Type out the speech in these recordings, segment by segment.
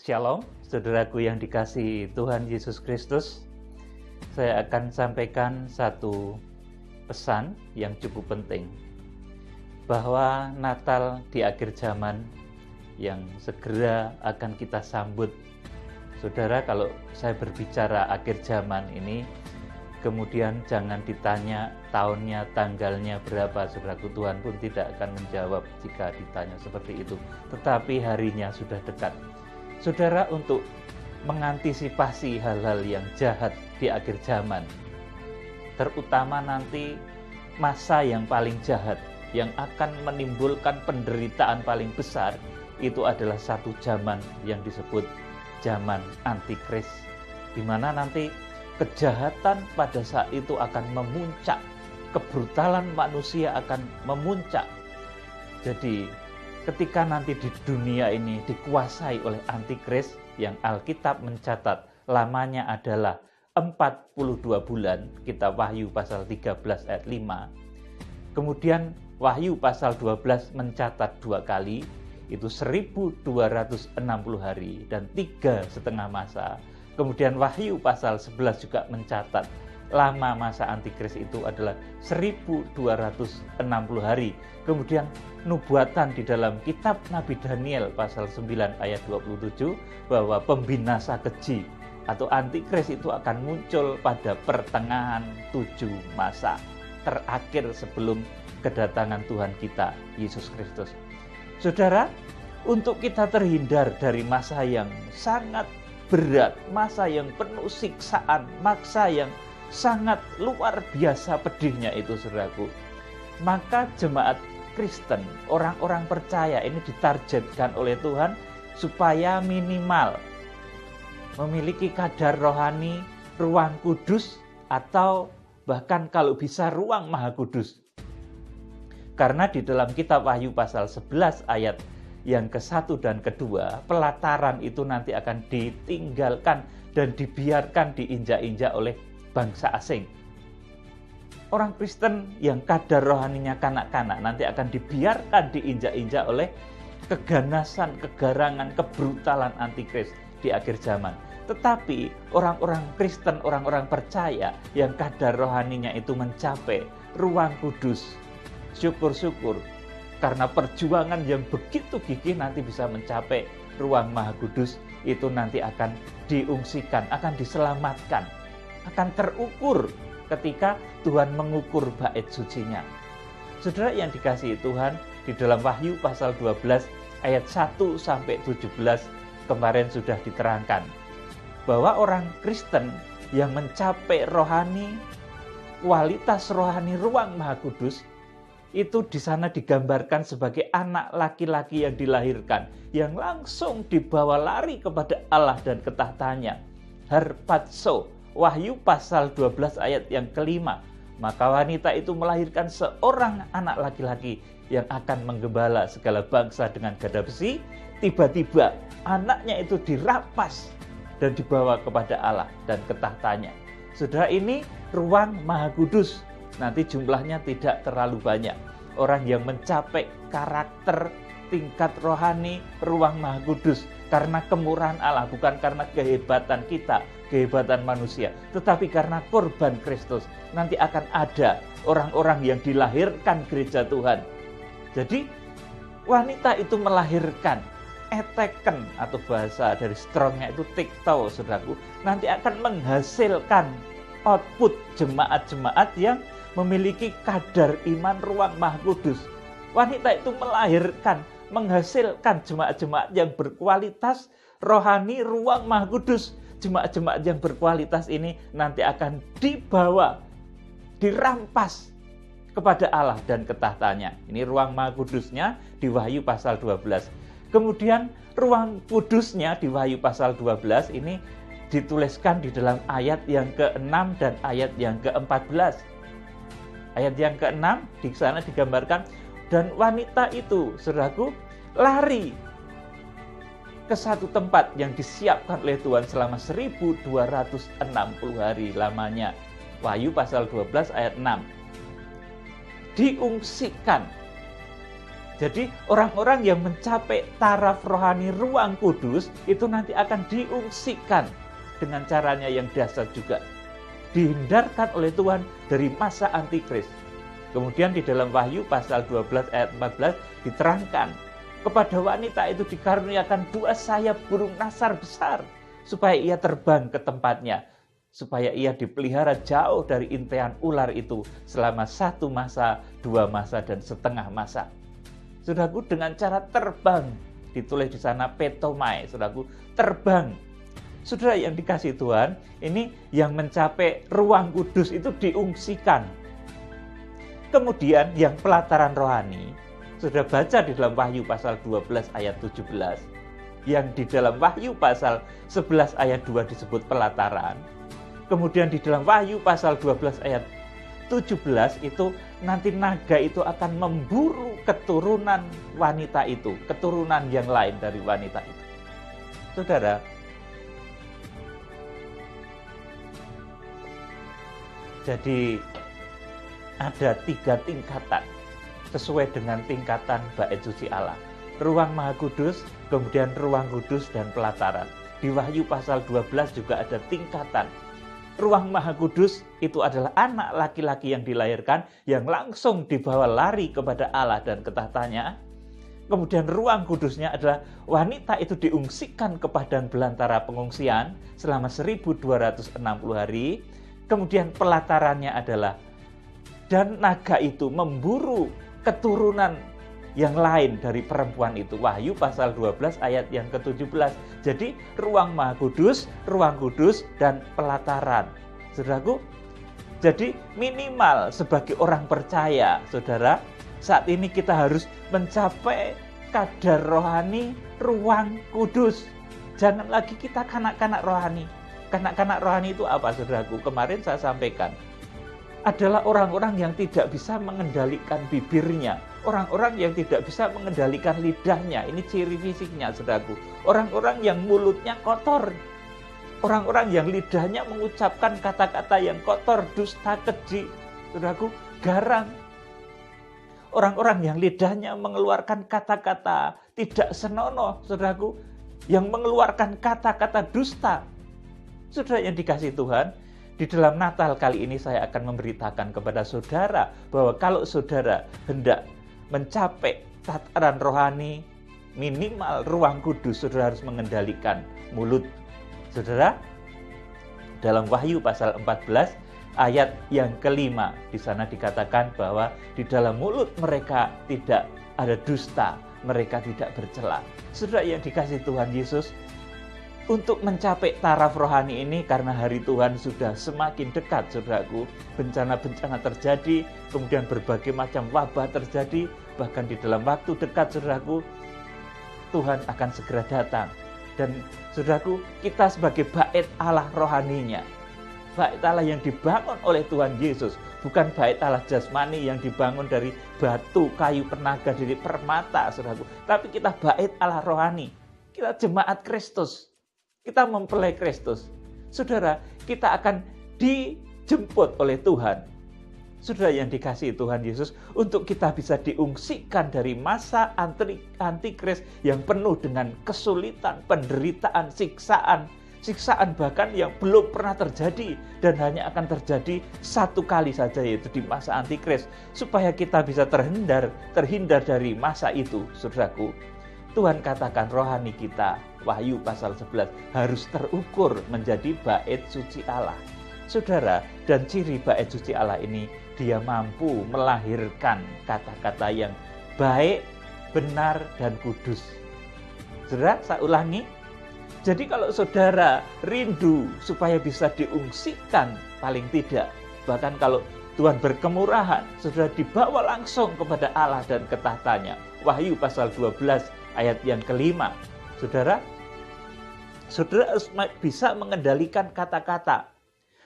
Shalom, saudaraku yang dikasihi Tuhan Yesus Kristus. Saya akan sampaikan satu pesan yang cukup penting, bahwa Natal di akhir zaman yang segera akan kita sambut. Saudara, kalau saya berbicara akhir zaman ini, kemudian jangan ditanya tahunnya, tanggalnya berapa, saudaraku. Tuhan pun tidak akan menjawab jika ditanya seperti itu. Tetapi harinya sudah dekat. Saudara, untuk mengantisipasi hal-hal yang jahat di akhir zaman, terutama nanti masa yang paling jahat, yang akan menimbulkan penderitaan paling besar, itu adalah satu zaman yang disebut zaman antikris, di mana nanti kejahatan pada saat itu akan memuncak, kebrutalan manusia akan memuncak. Jadi ketika nanti di dunia ini dikuasai oleh antikris, yang Alkitab mencatat lamanya adalah 42 bulan, kita Wahyu pasal 13 ayat 5. Kemudian Wahyu pasal 12 mencatat 2 kali, itu 1260 hari dan 3,5 masa. Kemudian Wahyu pasal 11 juga mencatat lama masa antikris itu adalah 1260 hari. Kemudian nubuatan di dalam kitab Nabi Daniel pasal 9 ayat 27 bahwa pembinasa keji atau antikris itu akan muncul pada pertengahan 7 masa terakhir sebelum kedatangan Tuhan kita Yesus Kristus. Saudara, untuk kita terhindar dari masa yang sangat berat, masa yang penuh siksaan, masa yang sangat luar biasa pedihnya itu, saudaraku, maka jemaat Kristen, orang-orang percaya ini ditargetkan oleh Tuhan supaya minimal memiliki kadar rohani, ruang kudus, atau bahkan kalau bisa ruang maha kudus. Karena di dalam kitab Wahyu pasal 11 ayat yang ke-1 dan ke-2, pelataran itu nanti akan ditinggalkan dan dibiarkan diinjak-injak oleh bangsa asing. Orang Kristen yang kadar rohaninya kanak-kanak nanti akan dibiarkan diinjak-injak oleh keganasan, kegarangan, kebrutalan antikris di akhir zaman. Tetapi orang-orang Kristen, orang-orang percaya yang kadar rohaninya itu mencapai ruang kudus, syukur-syukur, karena perjuangan yang begitu gigih nanti bisa mencapai ruang maha kudus, itu nanti akan diungsikan, akan diselamatkan, akan terukur ketika Tuhan mengukur bait sucinya. Saudara yang dikasihi Tuhan, di dalam Wahyu pasal 12 ayat 1 sampai 17 kemarin sudah diterangkan bahwa orang Kristen yang mencapai rohani, kualitas rohani ruang maha kudus, itu di sana digambarkan sebagai anak laki-laki yang dilahirkan, yang langsung dibawa lari kepada Allah dan ketahtanya. Harpazo, Wahyu pasal 12 ayat yang kelima. Maka wanita itu melahirkan seorang anak laki-laki yang akan menggembala segala bangsa dengan gada besi. Tiba-tiba anaknya itu dirampas dan dibawa kepada Allah dan ketahtanya. Saudara, ini ruang maha kudus. Nanti jumlahnya tidak terlalu banyak. Orang yang mencapai karakter tingkat rohani ruang maha kudus karena kemurahan Allah, bukan karena kehebatan kita, kehebatan manusia, tetapi karena korban Kristus. Nanti akan ada orang-orang yang dilahirkan gereja Tuhan. Jadi wanita itu melahirkan eteken, atau bahasa dari strongnya itu tiktau, saudaraku, nanti akan menghasilkan output jemaat-jemaat yang memiliki kadar iman ruang maha kudus. Wanita itu melahirkan, menghasilkan jemaat-jemaat yang berkualitas rohani ruang maha kudus. Jemaat-jemaat yang berkualitas ini nanti akan dibawa, dirampas kepada Allah dan ketahtanya. Ini ruang maha kudusnya di Wahyu pasal 12. Kemudian ruang kudusnya di Wahyu pasal 12 ini dituliskan di dalam ayat yang ke-6 dan ayat yang ke-14. Ayat yang ke-6 di sana digambarkan, dan wanita itu, saudaraku, lari ke satu tempat yang disiapkan oleh Tuhan selama 1260 hari lamanya. Wahyu pasal 12 ayat 6. Diungsikan Jadi orang-orang yang mencapai taraf rohani ruang kudus itu nanti akan diungsikan dengan caranya yang dahsyat juga. Dihindarkan oleh Tuhan dari masa antikris. Kemudian di dalam Wahyu pasal 12 ayat 14 diterangkan, kepada wanita itu dikaruniakan 2 sayap burung nasar besar, supaya ia terbang ke tempatnya, supaya ia dipelihara jauh dari intian ular itu selama 1 masa, 2 masa, dan setengah masa. Saudaraku, dengan cara terbang, ditulis di sana petomai, saudaraku, terbang. Saudara yang dikasihi Tuhan, ini yang mencapai ruang kudus itu diungsikan. Kemudian yang pelataran rohani, saudara baca di dalam Wahyu pasal 12 ayat 17, yang di dalam Wahyu pasal 11 ayat 2 disebut pelataran. Kemudian di dalam Wahyu pasal 12 ayat 17 itu nanti naga itu akan memburu keturunan wanita itu, keturunan yang lain dari wanita itu. Saudara, jadi ada 3 tingkatan sesuai dengan tingkatan bait suci Allah. Ruang Maha Kudus, kemudian ruang kudus dan pelataran. Di Wahyu pasal 12 juga ada tingkatan. Ruang Maha Kudus itu adalah anak laki-laki yang dilahirkan, yang langsung dibawa lari kepada Allah dan ke tahtanya. Kemudian ruang kudusnya adalah wanita itu diungsikan ke padang belantara pengungsian selama 1260 hari. Kemudian pelatarannya adalah, dan naga itu memburu keturunan yang lain dari perempuan itu. Wahyu pasal 12 ayat yang ke-17. Jadi ruang Maha Kudus, ruang kudus, dan pelataran. Saudaraku, jadi minimal sebagai orang percaya, saudara, saat ini kita harus mencapai kadar rohani ruang kudus. Jangan lagi kita kanak-kanak rohani. Kanak-kanak rohani itu apa, saudaraku? Kemarin saya sampaikan, adalah orang-orang yang tidak bisa mengendalikan bibirnya, orang-orang yang tidak bisa mengendalikan lidahnya. Ini ciri fisiknya, saudaraku. Orang-orang yang mulutnya kotor, orang-orang yang lidahnya mengucapkan kata-kata yang kotor, dusta, keji, saudaraku, garang. Orang-orang yang lidahnya mengeluarkan kata-kata tidak senonoh, saudaraku, yang mengeluarkan kata-kata dusta. Saudara yang dikasihi Tuhan, di dalam Natal kali ini saya akan memberitakan kepada saudara bahwa kalau saudara hendak mencapai tataran rohani, minimal ruang kudus, saudara harus mengendalikan mulut. Saudara, dalam Wahyu pasal 14 ayat yang ke-5, di sana dikatakan bahwa di dalam mulut mereka tidak ada dusta, mereka tidak bercela. Saudara yang dikasihi Tuhan Yesus, untuk mencapai taraf rohani ini, karena hari Tuhan sudah semakin dekat, saudaraku, bencana-bencana terjadi, kemudian berbagai macam wabah terjadi, bahkan di dalam waktu dekat, saudaraku, Tuhan akan segera datang. Dan saudaraku, kita sebagai bait Allah rohaninya, bait Allah yang dibangun oleh Tuhan Yesus, bukan bait Allah jasmani yang dibangun dari batu, kayu, tenaga, dari permata, saudaraku, tapi kita bait Allah rohani, kita jemaat Kristus. Kita mempelai Kristus. Saudara, kita akan dijemput oleh Tuhan. Saudara yang dikasihi Tuhan Yesus, untuk kita bisa diungsikan dari masa antikris yang penuh dengan kesulitan, penderitaan, siksaan bahkan yang belum pernah terjadi dan hanya akan terjadi 1 kali saja, yaitu di masa antikris. Supaya kita bisa terhindar dari masa itu, saudaraku, Tuhan katakan rohani kita, Wahyu pasal 11, harus terukur menjadi bait suci Allah. Saudara, dan ciri bait suci Allah ini, dia mampu melahirkan kata-kata yang baik, benar, dan kudus. Saudara, saya ulangi. Jadi kalau saudara rindu supaya bisa diungsikan, paling tidak, bahkan kalau Tuhan berkemurahan, saudara dibawa langsung kepada Allah dan ke tahtanya. Wahyu pasal 12 ayat yang ke-5. Saudara harus bisa mengendalikan kata-kata,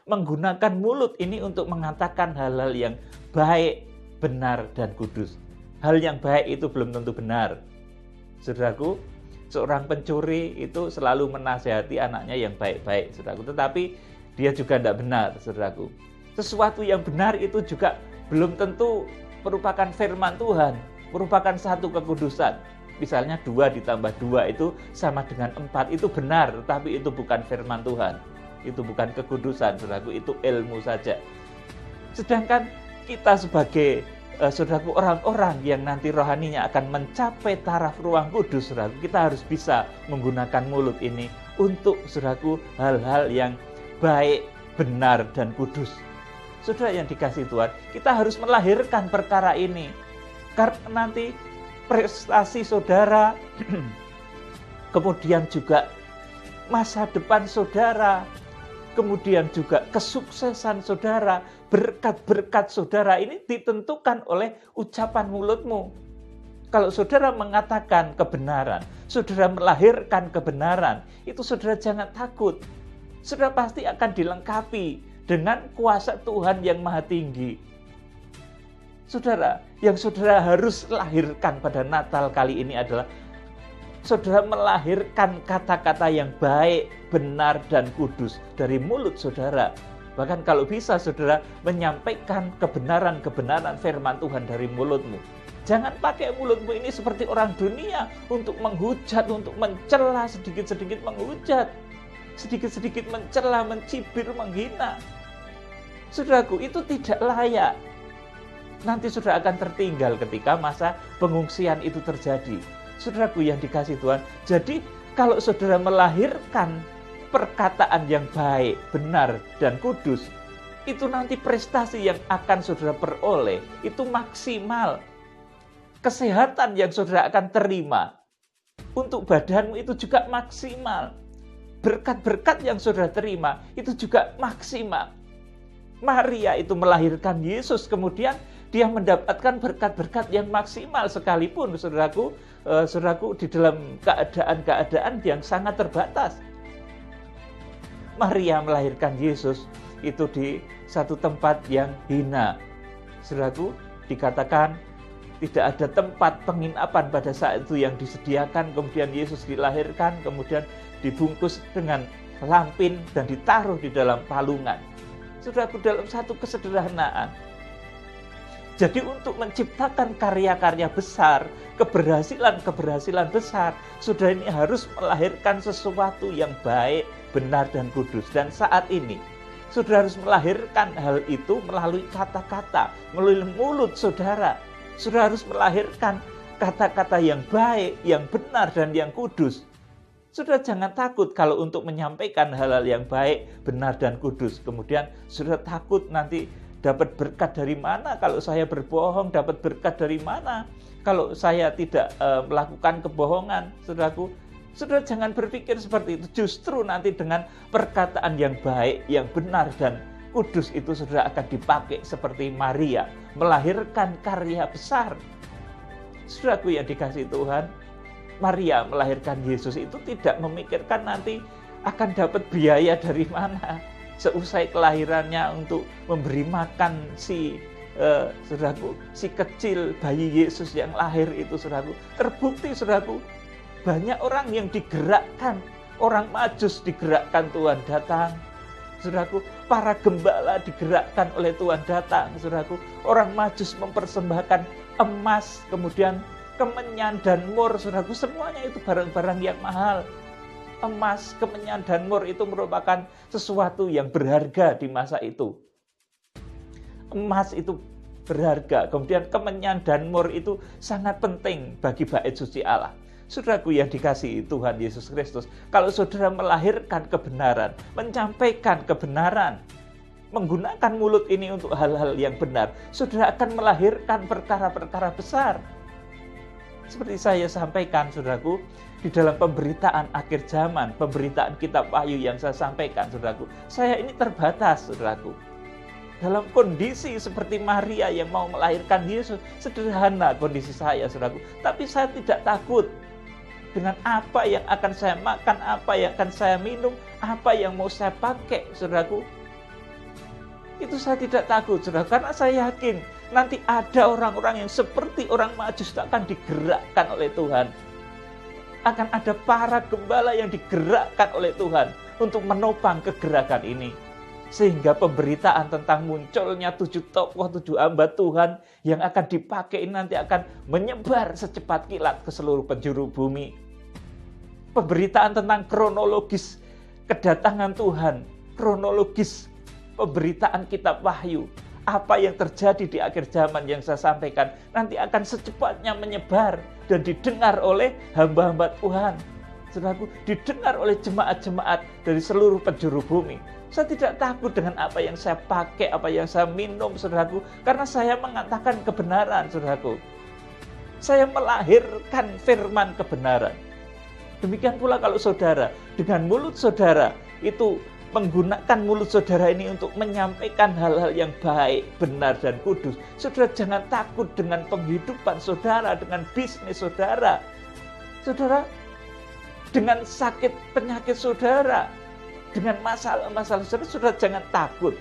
menggunakan mulut ini untuk mengatakan hal-hal yang baik, benar, dan kudus. Hal yang baik itu belum tentu benar. Saudaraku, seorang pencuri itu selalu menasihati anaknya yang baik-baik, saudaraku, tetapi dia juga tidak benar, saudaraku. Sesuatu yang benar itu juga belum tentu merupakan firman Tuhan. merupakan satu kekudusan. Misalnya 2 ditambah 2 itu sama dengan 4, itu benar, tetapi itu bukan firman Tuhan. Itu bukan kekudusan, saudaraku, itu ilmu saja. Sedangkan kita sebagai saudaraku, orang-orang yang nanti rohaninya akan mencapai taraf ruang kudus, saudaraku, kita harus bisa menggunakan mulut ini untuk, saudaraku, hal-hal yang baik, benar, dan kudus. Saudara yang dikasihi Tuhan, kita harus melahirkan perkara ini. Karena nanti prestasi saudara, kemudian juga masa depan saudara, kemudian juga kesuksesan saudara, berkat-berkat saudara ini ditentukan oleh ucapan mulutmu. Kalau saudara mengatakan kebenaran, saudara melahirkan kebenaran, itu saudara jangan takut. Saudara pasti akan dilengkapi dengan kuasa Tuhan yang maha tinggi. Saudara, yang saudara harus lahirkan pada Natal kali ini adalah saudara melahirkan kata-kata yang baik, benar, dan kudus dari mulut saudara. Bahkan kalau bisa saudara menyampaikan kebenaran-kebenaran firman Tuhan dari mulutmu. Jangan pakai mulutmu ini seperti orang dunia untuk menghujat, untuk mencela, sedikit-sedikit menghujat, sedikit-sedikit mencela, mencibir, menghina. Saudaraku, itu tidak layak. Nanti saudara akan tertinggal ketika masa pengungsian itu terjadi. Saudaraku yang dikasihi Tuhan, jadi kalau saudara melahirkan perkataan yang baik, benar, dan kudus, itu nanti prestasi yang akan saudara peroleh, itu maksimal. Kesehatan yang saudara akan terima untuk badanmu itu juga maksimal. Berkat-berkat yang saudara terima itu juga maksimal. Maria itu melahirkan Yesus, kemudian dia mendapatkan berkat-berkat yang maksimal sekalipun, saudaraku, di dalam keadaan-keadaan yang sangat terbatas. Maria melahirkan Yesus itu di satu tempat yang hina. Saudaraku, dikatakan tidak ada tempat penginapan pada saat itu yang disediakan, kemudian Yesus dilahirkan, kemudian dibungkus dengan lampin dan ditaruh di dalam palungan. Saudaraku, dalam satu kesederhanaan. Jadi untuk menciptakan karya-karya besar, keberhasilan-keberhasilan besar, saudara ini harus melahirkan sesuatu yang baik, benar, dan kudus. Dan saat ini, saudara harus melahirkan hal itu melalui kata-kata, melalui mulut saudara. Saudara harus melahirkan kata-kata yang baik, yang benar, dan yang kudus. Saudara jangan takut kalau untuk menyampaikan hal-hal yang baik, benar, dan kudus. Kemudian saudara takut nanti dapat berkat dari mana kalau saya berbohong, dapat berkat dari mana kalau saya tidak melakukan kebohongan. Saudaraku, saudara jangan berpikir seperti itu. Justru nanti dengan perkataan yang baik, yang benar, dan kudus itu saudara akan dipakai seperti Maria, melahirkan karya besar. Saudaraku yang dikasihi Tuhan, Maria melahirkan Yesus itu tidak memikirkan nanti akan dapat biaya dari mana seusai kelahirannya untuk memberi makan si kecil bayi Yesus yang lahir itu, saudaraku. Terbukti, saudaraku, banyak orang yang digerakkan, orang Majus digerakkan Tuhan datang. Saudaraku, para gembala digerakkan oleh Tuhan datang, saudaraku. Orang Majus mempersembahkan emas, kemudian kemenyan dan mur, saudaraku, semuanya itu barang-barang yang mahal. Emas, kemenyan, dan mur itu merupakan sesuatu yang berharga di masa itu. Emas itu berharga, kemudian kemenyan dan mur itu sangat penting bagi bait suci Allah. Saudaraku yang dikasihi Tuhan Yesus Kristus, kalau saudara melahirkan kebenaran, menyampaikan kebenaran, menggunakan mulut ini untuk hal-hal yang benar, saudara akan melahirkan perkara-perkara besar. Seperti saya sampaikan, saudaraku, di dalam pemberitaan akhir zaman, pemberitaan kitab Wahyu yang saya sampaikan, saudaraku, saya ini terbatas, saudaraku. Dalam kondisi seperti Maria yang mau melahirkan Yesus, sederhana kondisi saya, saudaraku. Tapi saya tidak takut dengan apa yang akan saya makan, apa yang akan saya minum, apa yang mau saya pakai, saudaraku. Itu saya tidak takut, saudara, karena saya yakin nanti ada orang-orang yang seperti orang Majus akan digerakkan oleh Tuhan. Akan ada para gembala yang digerakkan oleh Tuhan untuk menopang kegerakan ini. Sehingga pemberitaan tentang munculnya 7 tokoh, 7 hamba Tuhan yang akan dipakai ini nanti akan menyebar secepat kilat ke seluruh penjuru bumi. Pemberitaan tentang kronologis kedatangan Tuhan, kronologis pemberitaan kitab Wahyu, apa yang terjadi di akhir zaman yang saya sampaikan nanti akan secepatnya menyebar dan didengar oleh hamba-hamba Tuhan. Saudaraku, didengar oleh jemaat-jemaat dari seluruh penjuru bumi. Saya tidak takut dengan apa yang saya pakai, apa yang saya minum, saudaraku, karena saya mengatakan kebenaran, saudaraku. Saya melahirkan firman kebenaran. Demikian pula kalau saudara, dengan mulut saudara itu menggunakan mulut saudara ini untuk menyampaikan hal-hal yang baik, benar, dan kudus. Saudara jangan takut dengan penghidupan saudara, dengan bisnis saudara. Saudara, dengan sakit penyakit saudara, dengan masalah-masalah saudara jangan takut.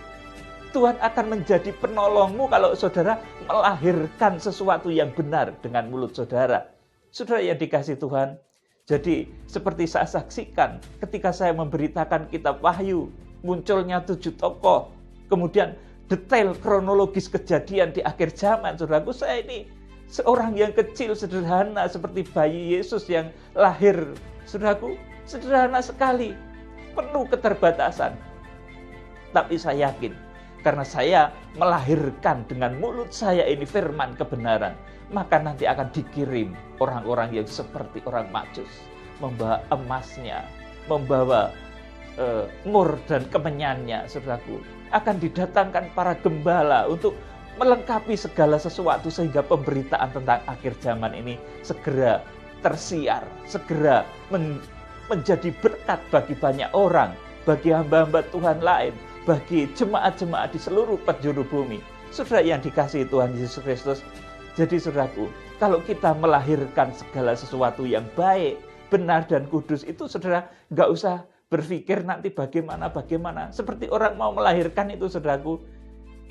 Tuhan akan menjadi penolongmu kalau saudara melahirkan sesuatu yang benar dengan mulut saudara. Saudara yang dikasihi Tuhan, jadi seperti saya saksikan ketika saya memberitakan kitab Wahyu, munculnya 7 tokoh, kemudian detail kronologis kejadian di akhir zaman, saudaraku, saya ini seorang yang kecil, sederhana, seperti bayi Yesus yang lahir, saudaraku, sederhana sekali, penuh keterbatasan. Tapi saya yakin, karena saya melahirkan dengan mulut saya ini firman kebenaran, maka nanti akan dikirim orang-orang yang seperti orang Majus, membawa emasnya, membawa mur dan kemenyannya, saudaraku. Akan didatangkan para gembala untuk melengkapi segala sesuatu sehingga pemberitaan tentang akhir zaman ini segera tersiar, segera menjadi berkat bagi banyak orang, bagi hamba-hamba Tuhan lain, bagi jemaat-jemaat di seluruh penjuru bumi. Saudara yang dikasihi Tuhan Yesus Kristus, jadi saudaraku, kalau kita melahirkan segala sesuatu yang baik, benar, dan kudus, itu saudara nggak usah berpikir nanti bagaimana. Seperti orang mau melahirkan itu, saudaraku,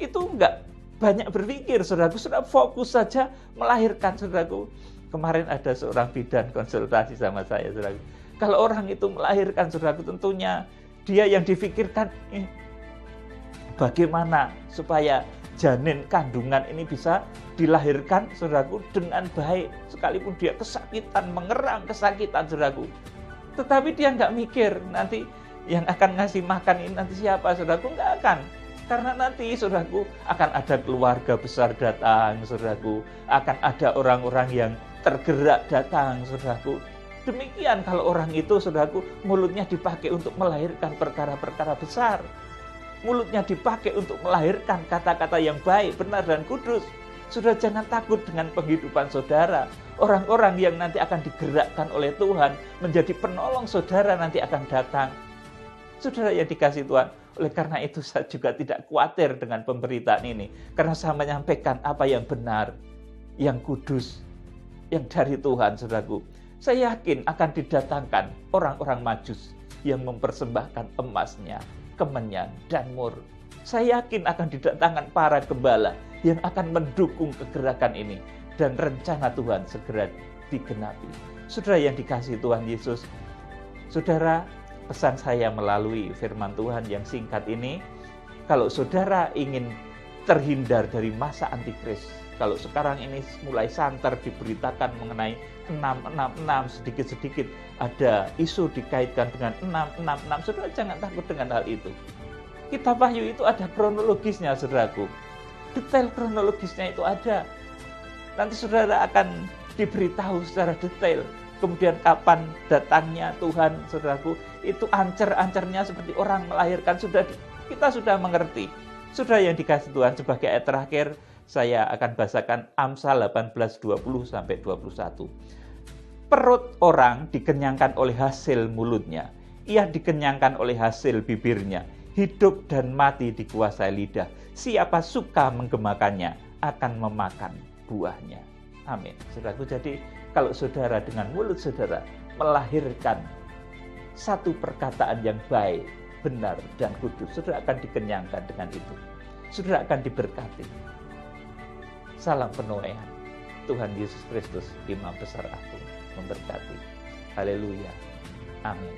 itu nggak banyak berpikir, saudaraku. Saudara fokus saja melahirkan, saudaraku. Kemarin ada seorang bidan konsultasi sama saya, saudaraku. Kalau orang itu melahirkan, saudaraku, tentunya dia yang difikirkan bagaimana supaya janin kandungan ini bisa dilahirkan, saudaraku, dengan baik. Sekalipun dia kesakitan, mengerang kesakitan, saudaraku. Tetapi dia nggak mikir nanti yang akan ngasih makan ini nanti siapa, saudaraku, nggak akan. Karena nanti, saudaraku, akan ada keluarga besar datang, saudaraku. Akan ada orang-orang yang tergerak datang, saudaraku. Demikian kalau orang itu, saudaraku, mulutnya dipakai untuk melahirkan perkara-perkara besar. Mulutnya dipakai untuk melahirkan kata-kata yang baik, benar, dan kudus. Saudara jangan takut dengan penghidupan saudara. Orang-orang yang nanti akan digerakkan oleh Tuhan menjadi penolong saudara nanti akan datang. Saudara yang dikasihi Tuhan, oleh karena itu saya juga tidak khawatir dengan pemberitaan ini. Karena saya menyampaikan apa yang benar, yang kudus, yang dari Tuhan, saudaraku. Saya yakin akan didatangkan orang-orang Majus yang mempersembahkan emasnya, kemenyan, dan mur. Saya yakin akan didatangkan para gembala yang akan mendukung kegerakan ini. Dan rencana Tuhan segera digenapi. Saudara yang dikasihi Tuhan Yesus, saudara, pesan saya melalui firman Tuhan yang singkat ini, kalau saudara ingin terhindar dari masa antikris, kalau sekarang ini mulai santer diberitakan mengenai 666, sedikit-sedikit ada isu dikaitkan dengan 666, saudara jangan takut dengan hal itu. Kitab Wahyu itu ada kronologisnya, saudaraku. Detail kronologisnya itu ada. Nanti saudara akan diberitahu secara detail. Kemudian kapan datangnya Tuhan, saudaraku, itu ancer-ancernya seperti orang melahirkan. Kita sudah mengerti. Saudara yang dikasihi Tuhan, sebagai ayat terakhir, saya akan bahasakan Amsal 18:20-21. Perut orang dikenyangkan oleh hasil mulutnya. Ia dikenyangkan oleh hasil bibirnya. Hidup dan mati dikuasai lidah. Siapa suka menggemakannya akan memakan buahnya. Amin. Saudaraku, jadi kalau saudara dengan mulut saudara melahirkan satu perkataan yang baik, benar, dan kudus, saudara akan dikenyangkan dengan itu. Saudara akan diberkati. Salam penuaian. Tuhan Yesus Kristus, Imam Besar Agung, memberkati. Haleluya. Amin.